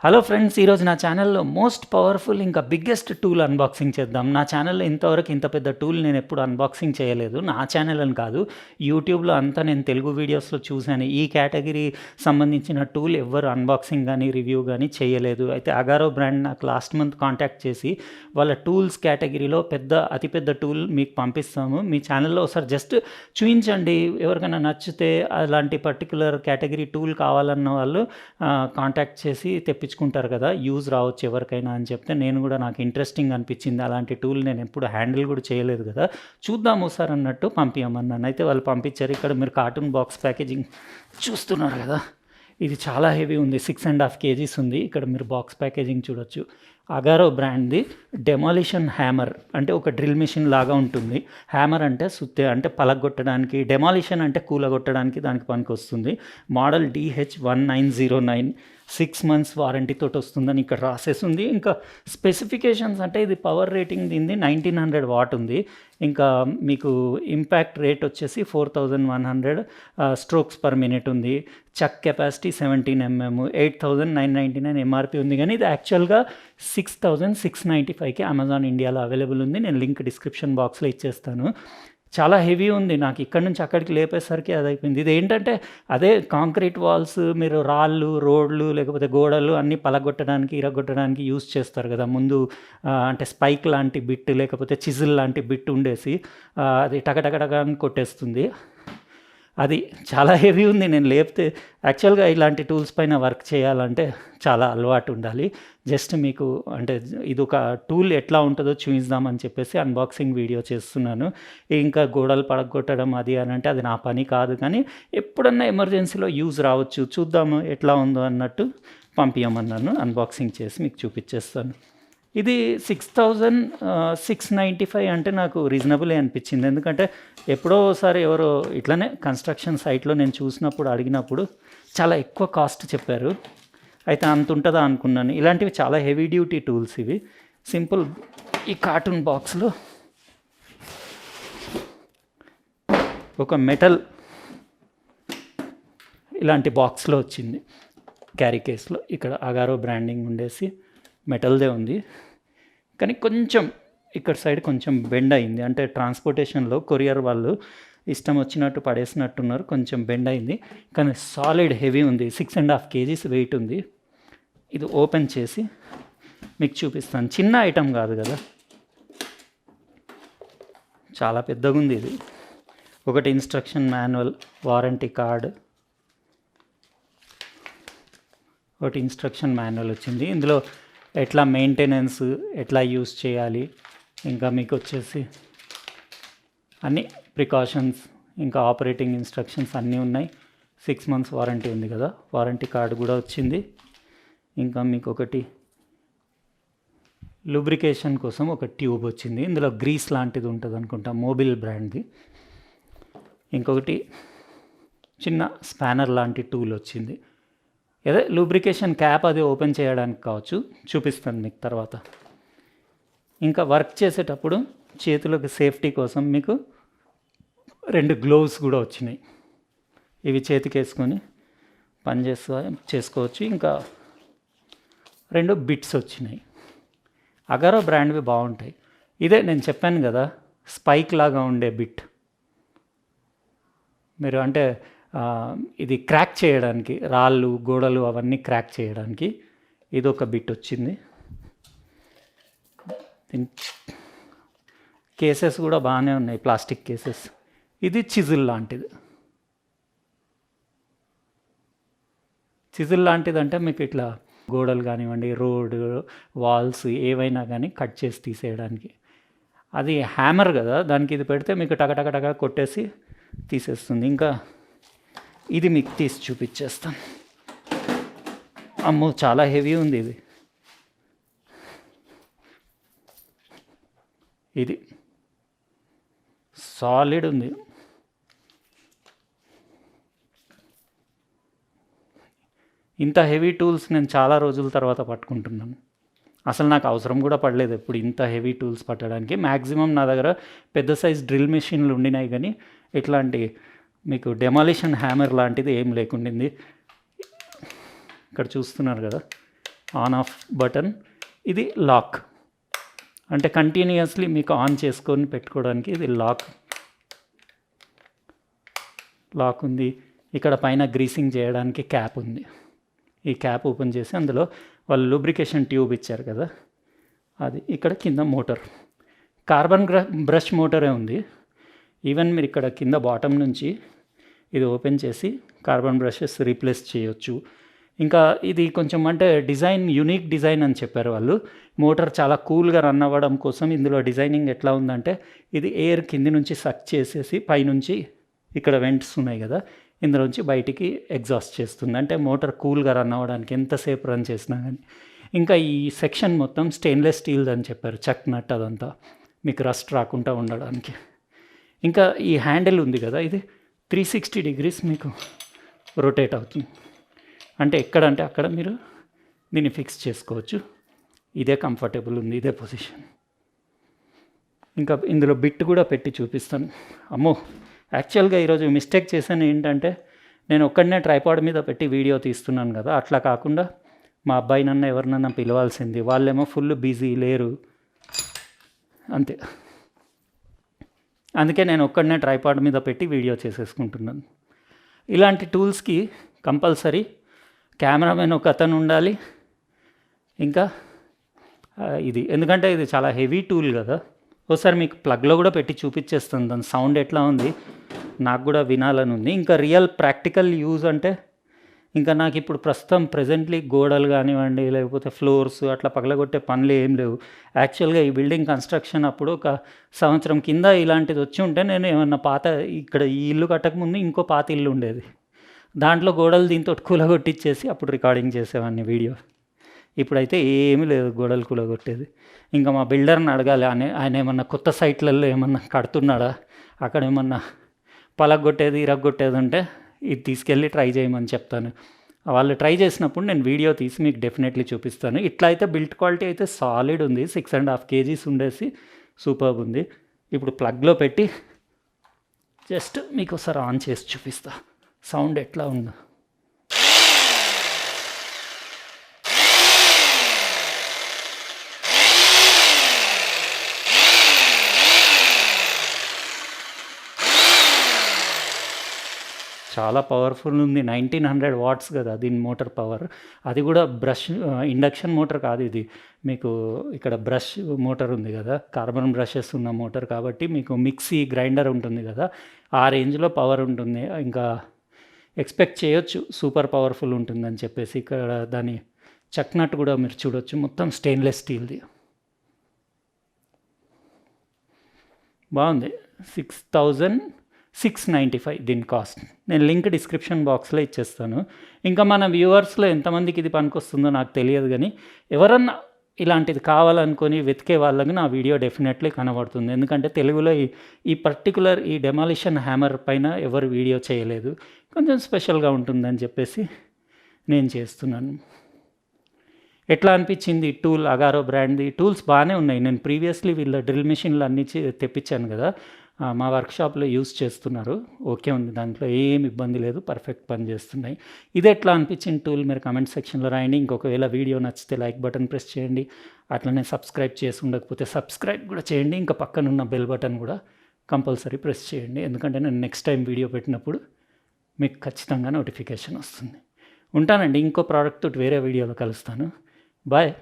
Hello friends, ఈరోజు నా ఛానల్లో మోస్ట్ పవర్ఫుల్ ఇంకా బిగ్గెస్ట్ టూల్ అన్బాక్సింగ్ చేద్దాం. నా ఛానల్లో ఇంతవరకు ఇంత పెద్ద టూల్ నేను ఎప్పుడు అన్బాక్సింగ్ చేయలేదు. నా ఛానల్ అని కాదు, యూట్యూబ్లో అంతా నేను తెలుగు వీడియోస్లో చూశాను. ఈ కేటగిరీ సంబంధించిన టూల్ ఎవ్వరు అన్బాక్సింగ్ కానీ రివ్యూ కానీ చేయలేదు. అయితే అగారో బ్రాండ్ నాకు లాస్ట్ మంత్ కాంటాక్ట్ చేసి వాళ్ళ టూల్స్ కేటగిరీలో అతిపెద్ద టూల్ మీకు పంపిస్తాము, మీ ఛానల్లో ఒకసారి జస్ట్ చూపించండి, ఎవరికైనా నచ్చితే అలాంటి పర్టికులర్ కేటగిరీ టూల్ కావాలన్న వాళ్ళు కాంటాక్ట్ చేసి తెప్పించుకుంటారు కదా, యూజ్ రావచ్చు ఎవరికైనా అని చెప్తే నేను కూడా నాకు ఇంట్రెస్టింగ్ అనిపించింది. అలాంటి టూల్ నేను ఎప్పుడు హ్యాండిల్ కూడా చేయలేదు కదా, చూద్దాం ఒకసారి అన్నట్టు పంపించమన్నాను. అయితే వాళ్ళు పంపించారు. ఇక్కడ మీరు కార్టూన్ బాక్స్ ప్యాకేజింగ్ చూస్తున్నారు కదా, ఇది చాలా హెవీ ఉంది, 6.5 kgs ఉంది. ఇక్కడ మీరు బాక్స్ ప్యాకేజింగ్ చూడొచ్చు. అగారో బ్రాండ్ది డెమాలిషన్ హ్యామర్, అంటే ఒక డ్రిల్ మిషన్ లాగా ఉంటుంది. హ్యామర్ అంటే సుత్తే, అంటే పలగొట్టడానికి, డెమాలిషన్ అంటే కూలగొట్టడానికి దానికి పనికి వస్తుంది. మోడల్ DH1909, 6 months వారంటీతో వస్తుందని ఇక్కడ రాసేసింది. ఇంకా స్పెసిఫికేషన్స్ అంటే ఇది పవర్ రేటింగ్ దీనిది 1900 వాట్ ఉంది. ఇంకా మీకు ఇంపాక్ట్ రేట్ వచ్చేసి 4100 strokes per minute ఉంది. చక్ కెపాసిటీ 17 mm, 8999 MRP ఉంది. కానీ ఇది యాక్చువల్గా 6695కి అమెజాన్ ఇండియాలో అవైలబుల్ ఉంది. నేను లింక్ డిస్క్రిప్షన్ బాక్స్లో ఇచ్చేస్తాను. చాలా హెవీ ఉంది, నాకు ఇక్కడి నుంచి అక్కడికి లేపేసరికి అది అయిపోయింది. ఇది ఏంటంటే అదే కాంక్రీట్ వాల్స్, మీరు రాళ్ళు, రోడ్లు, లేకపోతే గోడలు అన్నీ పలగొట్టడానికి, ఇరగొట్టడానికి యూజ్ చేస్తారు కదా. ముందు అంటే స్పైక్ లాంటి బిట్ లేకపోతే చిజిల్ లాంటి బిట్ ఉండేసి అది టకటకటక అని కొట్టేస్తుంది. అది చాలా హెవీ ఉంది. నేను లేపితే యాక్చువల్గా ఇలాంటి టూల్స్ పైన వర్క్ చేయాలంటే చాలా అలవాటు ఉండాలి. జస్ట్ మీకు అంటే ఇది ఒక టూల్ ఎట్లా ఉంటుందో చూపిద్దామని చెప్పేసి అన్బాక్సింగ్ వీడియో చేస్తున్నాను. ఇంకా గోడలు పడగొట్టడం అది అని అంటే అది నా పని కాదు, కానీ ఎప్పుడన్నా ఎమర్జెన్సీలో యూజ్ రావచ్చు, చూద్దాము ఎట్లా ఉందో అన్నట్టు పంపించమన్నాను. అన్బాక్సింగ్ చేసి మీకు చూపించేస్తాను. ఇది 6695 అంటే నాకు రీజనబులే అనిపించింది. ఎందుకంటే ఎప్పుడో ఒకసారి ఎవరో ఇట్లనే కన్స్ట్రక్షన్ సైట్లో నేను చూసినప్పుడు అడిగినప్పుడు చాలా ఎక్కువ కాస్ట్ చెప్పారు. అయితే అంత ఉంటుందా అనుకున్నాను. ఇలాంటివి చాలా హెవీ డ్యూటీ టూల్స్ ఇవి. సింపుల్ ఈ కార్టూన్ బాక్స్లో ఒక మెటల్ ఇలాంటి బాక్స్లో వచ్చింది, క్యారీ కేస్లో. ఇక్కడ అగారో బ్రాండింగ్ ఉండేసి మెటల్దే ఉంది, కానీ కొంచెం ఇక్కడ సైడ్ కొంచెం బెండ్ అయింది. అంటే ట్రాన్స్పోర్టేషన్లో కొరియర్ వాళ్ళు ఇష్టం వచ్చినట్టు పడేసినట్టున్నారు, కొంచెం బెండ్ అయింది. కానీ సాలిడ్ హెవీ ఉంది, 6.5 kgs వెయిట్ ఉంది. ఇది ఓపెన్ చేసి మీకు చూపిస్తాను. చిన్న ఐటమ్ కాదు కదా, చాలా పెద్దగా ఉంది. ఇది ఒకటి ఇన్స్ట్రక్షన్ మాన్యువల్, వారంటీ కార్డ్, ఒకటి ఇన్స్ట్రక్షన్ మాన్యువల్ వచ్చింది. ఇందులో ఎట్లా మెయింటెనెన్స్, ఎట్లా యూస్ చేయాలి, ఇంకా మీకు వచ్చేసి అన్ని ప్రికాషన్స్, ఇంకా ఆపరేటింగ్ ఇన్స్ట్రక్షన్స్ అన్నీ ఉన్నాయి. 6 months వారంటీ ఉంది కదా, వారంటీ కార్డు కూడా వచ్చింది. ఇంకా మీకు ఒకటి లూబ్రికేషన్ కోసం ఒక ట్యూబ్ వచ్చింది. ఇందులో గ్రీస్ లాంటిది ఉంటుంది అనుకుంటా, మొబైల్ బ్రాండ్ది. ఇంకొకటి చిన్న స్పానర్ లాంటి టూల్ వచ్చింది. అదే లూబ్రికేషన్ క్యాప్, అది ఓపెన్ చేయడానికి కావచ్చు, చూపిస్తాను మీకు తర్వాత. ఇంకా వర్క్ చేసేటప్పుడు చేతులకు సేఫ్టీ కోసం మీకు 2 గ్లోవ్స్ కూడా వచ్చినాయి. ఇవి చేతికి వేసుకొని పని చేసుకోవచ్చు. ఇంకా 2 బిట్స్ వచ్చినాయి. అగారో బ్రాండ్వి బాగుంటాయి. ఇదే నేను చెప్పాను కదా, స్పైక్ లాగా ఉండే బిట్. మీరు అంటే ఇది క్రాక్ చేయడానికి, రాళ్ళు, గోడలు అవన్నీ క్రాక్ చేయడానికి ఇది ఒక బిట్ వచ్చింది. కేసెస్ కూడా బాగానే ఉన్నాయి, ప్లాస్టిక్ కేసెస్. ఇది చిజిల్ లాంటిది. చిజిల్ లాంటిది అంటే మీకు iట్లా గోడలు కానివ్వండి, రోడ్, వాల్స్ ఏవైనా కానీ కట్ చేసి తీసేయడానికి. అది హ్యామర్ కదా, దానికి ఇది పెడితే మీకు టకటకటక కొట్టేసి తీసేస్తుంది. ఇంకా ఇది మీకు తీసి చూపించేస్తాను. అమ్మో, చాలా హెవీ ఉంది ఇది. ఇది సాలిడ్ ఉంది. ఇంత హెవీ టూల్స్ నేను చాలా రోజుల తర్వాత పట్టుకుంటున్నాను. అసలు నాకు అవసరం కూడా పడలేదు ఎప్పుడు ఇంత హెవీ టూల్స్ పట్టడానికి. మ్యాక్సిమం నా దగ్గర పెద్ద సైజ్ డ్రిల్ మెషిన్లు ఉండినాయి, కానీ ఇట్లాంటి మీకు డెమాలిషన్ హ్యామర్ లాంటిది ఏం లేకుండింది. ఇక్కడ చూస్తున్నారు కదా, ఆన్ ఆఫ్ బటన్. ఇది లాక్, అంటే కంటిన్యూస్లీ మీకు ఆన్ చేసుకొని పెట్టుకోవడానికి ఇది లాక్ ఉంది. ఇక్కడ పైన గ్రీసింగ్ చేయడానికి క్యాప్ ఉంది. ఈ క్యాప్ ఓపెన్ చేసి అందులో వాళ్ళు లూబ్రికేషన్ ట్యూబ్ ఇచ్చారు కదా, అది. ఇక్కడ కింద మోటార్, కార్బన్ బ్రష్ మోటరే ఉంది. ఈవెన్ మీరు ఇక్కడ కింద బాటమ్ నుంచి ఇది ఓపెన్ చేసి కార్బన్ బ్రషెస్ రీప్లేస్ చేయొచ్చు. ఇంకా ఇది కొంచెం అంటే యూనిక్ డిజైన్ అని చెప్పారు వాళ్ళు. మోటార్ చాలా కూల్గా రన్ అవ్వడం కోసం ఇందులో డిజైనింగ్ ఎట్లా ఉందంటే, ఇది ఎయిర్ కింది నుంచి సక్ చేసేసి పైనుంచి ఇక్కడ వెంట్స్ ఉన్నాయి కదా, ఇందులోంచి బయటికి ఎగ్జాస్ట్ చేస్తుంది. అంటే మోటార్ కూల్గా రన్ అవ్వడానికి ఎంతసేపు రన్ చేసినా కానీ. ఇంకా ఈ సెక్షన్ మొత్తం స్టెయిన్లెస్ స్టీల్ అని చెప్పారు, చక్ నట్ అదంతా, మీకు రస్ట్ రాకుండా ఉండడానికి. ఇంకా ఈ హ్యాండిల్ ఉంది కదా, ఇది 360 degrees మీకు రొటేట్ అవుతుంది. అంటే ఎక్కడంటే అక్కడ మీరు దీన్ని ఫిక్స్ చేసుకోవచ్చు. ఇదే కంఫర్టబుల్ ఉంది, ఇదే పొజిషన్. ఇంకా ఇందులో బిట్ కూడా పెట్టి చూపిస్తాను. అమ్మో, యాక్చువల్గా ఈరోజు మిస్టేక్ చేశాను ఏంటంటే, నేను ఒక్కడనే ట్రైపాడ్ మీద పెట్టి వీడియో తీస్తున్నాను కదా, అట్లా కాకుండా మా అబ్బాయినన్నా ఎవరినన్నా పిలవాల్సింది. వాళ్ళేమో ఫుల్ బిజీ లేరు, అంతే. అందుకే నేను ఒక్కడనే ట్రైపాడ్ మీద పెట్టి వీడియో చేసేసుకుంటున్నాను. ఇలాంటి టూల్స్కి కంపల్సరీ కెమెరామెన్ ఒక అతను ఉండాలి. ఇంకా ఇది ఎందుకంటే ఇది చాలా హెవీ టూల్ కదా. ఒకసారి మీకు ప్లగ్లో కూడా పెట్టి చూపించేస్తాను, దాని సౌండ్ ఎట్లా ఉంది నాకు కూడా వినాలని ఉంది. ఇంకా రియల్ ప్రాక్టికల్ యూజ్ అంటే, ఇంకా నాకు ఇప్పుడు ప్రస్తుతం ప్రెజెంట్లీ గోడలు కానివ్వండి, లేకపోతే ఫ్లోర్స్ అట్లా పగలగొట్టే పనులు ఏం లేవు. యాక్చువల్గా ఈ బిల్డింగ్ కన్స్ట్రక్షన్ అప్పుడు ఒక సంవత్సరం కింద ఇలాంటిది వచ్చి ఉంటే, నేను ఏమన్నా ఇక్కడ ఈ ఇల్లు కట్టకముందు ఇంకో పాత ఇల్లు ఉండేది, దాంట్లో గోడలు దీంతో కూలగొట్టించేసి అప్పుడు రికార్డింగ్ చేసేవాడిని వీడియో. ఇప్పుడైతే ఏమీ లేదు గోడలు కూలగొట్టేది. ఇంకా మా బిల్డర్ని అడగాలి, ఆయన ఏమన్నా కొత్త సైట్లలో ఏమన్నా కడుతున్నాడా, అక్కడ ఏమన్నా పలగొట్టేది ఇరగొట్టేది ఉంటే ఇది తీసుకెళ్ళి ట్రై చేయమని చెప్తాను. వాళ్ళు ట్రై చేసినప్పుడు నేను వీడియో తీసి మీకు డెఫినెట్లీ చూపిస్తాను. ఇట్లా అయితే బిల్ట్ క్వాలిటీ అయితే సాలిడ్ ఉంది, 6.5 kgs ఉండేసి సూపర్బ్ ఉంది. ఇప్పుడు ప్లగ్లో పెట్టి జస్ట్ మీకు ఒకసారి ఆన్ చేసి చూపిస్తా సౌండ్ ఎట్లా ఉందో. చాలా పవర్ఫుల్ ఉంది, 1900 watts కదా దీని మోటార్ పవర్. అది కూడా ఇండక్షన్ మోటార్ కాదు ఇది, మీకు ఇక్కడ బ్రష్ మోటార్ ఉంది కదా, కార్బన్ బ్రషెస్ ఉన్న మోటార్ కాబట్టి మీకు మిక్సీ గ్రైండర్ ఉంటుంది కదా, ఆ రేంజ్లో పవర్ ఉంటుంది. ఇంకా ఎక్స్పెక్ట్ చేయొచ్చు సూపర్ పవర్ఫుల్ ఉంటుందని చెప్పేసి. ఇక్కడ దాని చక్ నట్ కూడా మీరు చూడొచ్చు, మొత్తం స్టెయిన్లెస్ స్టీల్ది. బాగుంది. 6,695 దీని కాస్ట్. నేను లింక్ డిస్క్రిప్షన్ బాక్స్లో ఇచ్చేస్తాను. ఇంకా మన వ్యూవర్స్లో ఎంతమందికి ఇది పనికొస్తుందో నాకు తెలియదు, కానీ ఎవరన్నా ఇలాంటిది కావాలనుకొని వెతికే వాళ్ళకి నా వీడియో డెఫినెట్లీ కనబడుతుంది. ఎందుకంటే తెలుగులో ఈ పర్టికులర్ ఈ డెమాలిషన్ హ్యామర్ పైన ఎవరు వీడియో చేయలేదు, కొంచెం స్పెషల్గా ఉంటుందని చెప్పేసి నేను చేస్తున్నాను. ఎట్లా అనిపించింది ఈ టూల్? అగారో బ్రాండ్ది టూల్స్ బాగానే ఉన్నాయి. నేను ప్రీవియస్లీ వీళ్ళ డ్రిల్ మిషన్లు అన్నీ తెప్పించాను కదా, మా వర్క్షాప్లో యూస్ చేస్తున్నారు. ఓకే ఉంది, దాంట్లో ఏం ఇబ్బంది లేదు, పర్ఫెక్ట్ పని చేస్తున్నాయి. ఇది ఎట్లా అనిపించిన టూల్ మీరు కమెంట్ సెక్షన్లో రాయండి. ఇంకొకవేళ వీడియో నచ్చితే లైక్ బటన్ ప్రెస్ చేయండి, అట్లనే సబ్స్క్రైబ్ చేసి ఉండకపోతే సబ్స్క్రైబ్ కూడా చేయండి. ఇంకా పక్కనున్న బెల్ బటన్ కూడా కంపల్సరీ ప్రెస్ చేయండి, ఎందుకంటే నేను నెక్స్ట్ టైం వీడియో పెట్టినప్పుడు మీకు ఖచ్చితంగా నోటిఫికేషన్ వస్తుంది. ఉంటానండి, ఇంకో ప్రోడక్ట్ తోటి వేరే వీడియోలో కలుస్తాను. బాయ్.